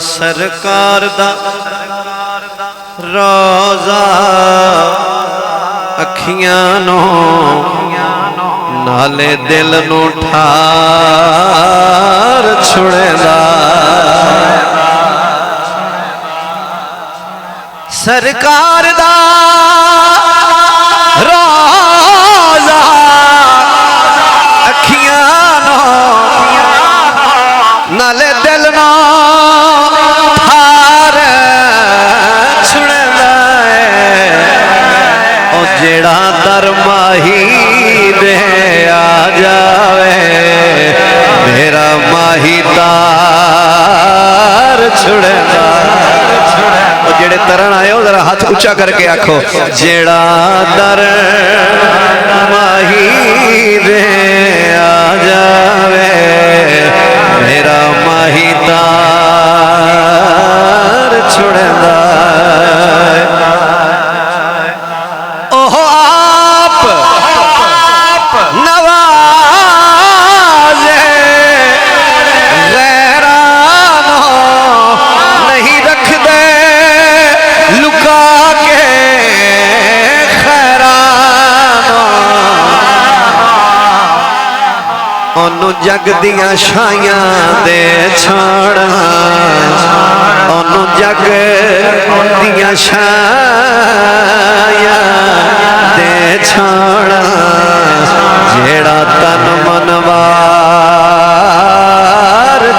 سرکار دا روزہ اکھیاں نو نالے دل نو ٹھار چھڑے دا سرکار دا روزہ اکھیاں نو نالے دل نو جیڑا در ماہی دے آ جاوے میرا ماہی تار چھڑے دا جیڑے ترن آئے ہو ذرا ہاتھ اچھا کر کے آکھو جیڑا در ماہی دے آ جاوے میرا ماہی تار چھڑے دا انو جگ دیاں شائیاں دے چھاڑا انو جگ دیاں شائیاں دے چھاڑا جیڑا تن منوار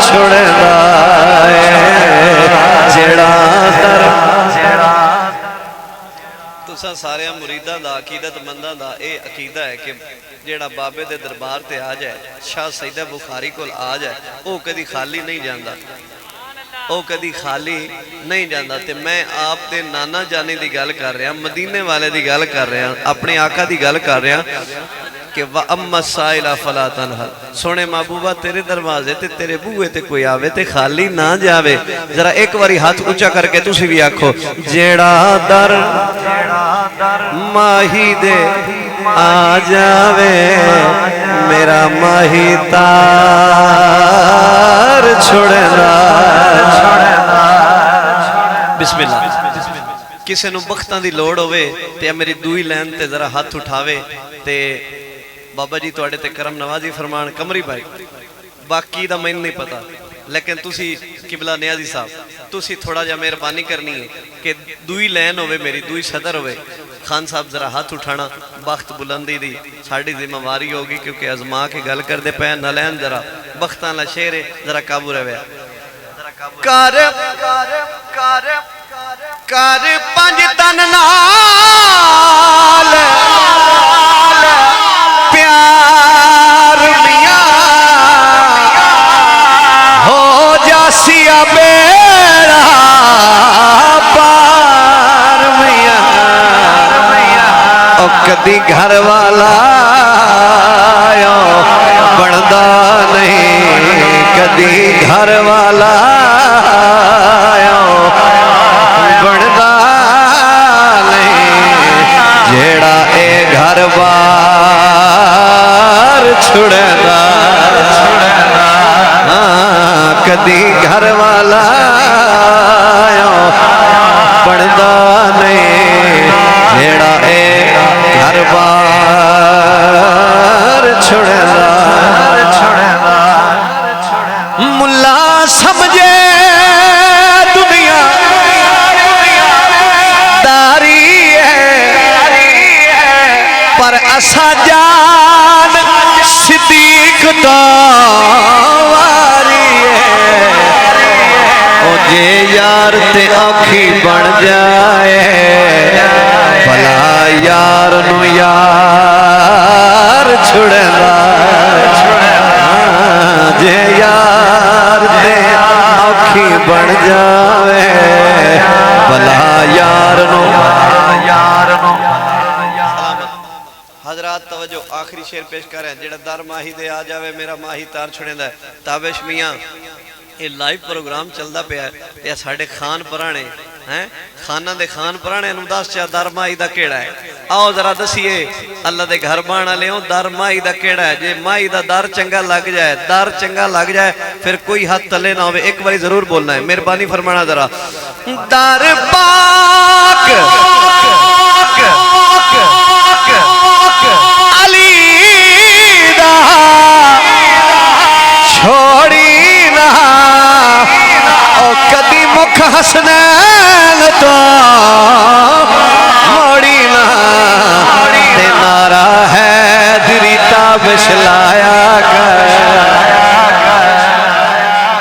چھوڑے دائے جیڑا در تساں سارے مریداں دا عقیدت منداں دا اے عقیدہ ہے کہ جیڑا بابے دے دربار تے آ جائے شاہ سیدہ بخاری کو آ جائے او کدی خالی نہیں جاندہ او کدی خالی نہیں جاندہ تے میں آپ تے نانا جانے دی گل کر رہا مدینے والے دی گل کر رہا اپنے آقا دی گل کر رہا کہ وَأَمَّا السَّائِلَ فَلَا تَنْهَرْ سونے محبوبہ تیرے دروازے تے تیرے بوئے تے کوئی آوے تے خالی نہ جاوے ذرا ایک واری ہاتھ اونچا کر کے تسی بھی آکھو جیڑا در ماہی دے آ جاوے میرا ماہی تار چھوڑے دا بسم اللہ کسے نو بختاں دی لوڑ ہوئے تے میری دوئی لین تے ذرا ہاتھ اٹھاوے تے بابا جی توڑے تے کرم نوازی فرمان کمری بھائی باقی دا میں نہیں پتا لیکن تسی قبلہ نیازی صاحب تسی تھوڑا جا مہربانی کرنی ہے کہ دوئی لین ہوئے میری دوئی صدر ہوئے خان صاحب ذرا ہاتھ اٹھانا بخت بلندی دی ساڑھی ذمہ واری ہوگی کیونکہ ازما کے گل کر دے پہ نہ لین ذرا بختان لا شیر ذرا قابو رویا کار پنج تن نال پیار میاں ہو جاسیا بیڑا پار میاں او کدی گھر والا بڑھدا نہیں کدی گھر والا بڑھدا نہیں جیڑا اے گھر بار چھڑے دا کدی گھر والا بڑھدا نہیں جیڑا اے گھر بار چھڑے دا ملا سمجھے دنیا داری ہے پر اسا جان صدیق دواری ہے او جے یار تے آنکھی بن جائے بھلا یار نو یار چھڑے دا جے یار تے آنکھی بن جائے بھلا یار نو حضرات توجہ آخری شیر پیش کر رہے ہیں جڑا در ماہی دے آ جاوے میرا ماہی تار چھڑے دا ہے تابش میاں یہ لائیو پروگرام چل دا پیا ہے یہ ساڑھے خان پرانے خانہ دے خان پرانے انو داس چاہ در ماہی دا کیڑا ہے آؤ ذرا دسیے اللہ دے گھر بانا لے در مائی دا کیڑا ہے؟ جے مائی دا در چنگا لگ جائے، در چنگا لگ جائے، پھر کوئی حد تلے نہ ہوئے. ایک باری ضرور بولنا ہے، مہربانی فرمانا ذرا. در پاک علی دا چھوڑی نہ او کدی مکھ حسنین تو موڑی نہ تے نعرہ حیدری تابش لایا کر.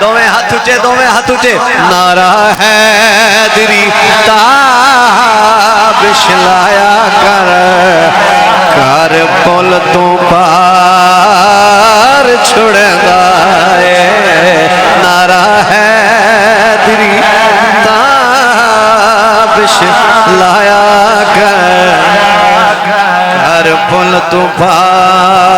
دوویں ہاتھ اونچے نعرہ حیدری تابش لایا کر. کر پل تو پار چھڑدا ہے نعرہ حیدری تابش لایا کر. کر پل تو پار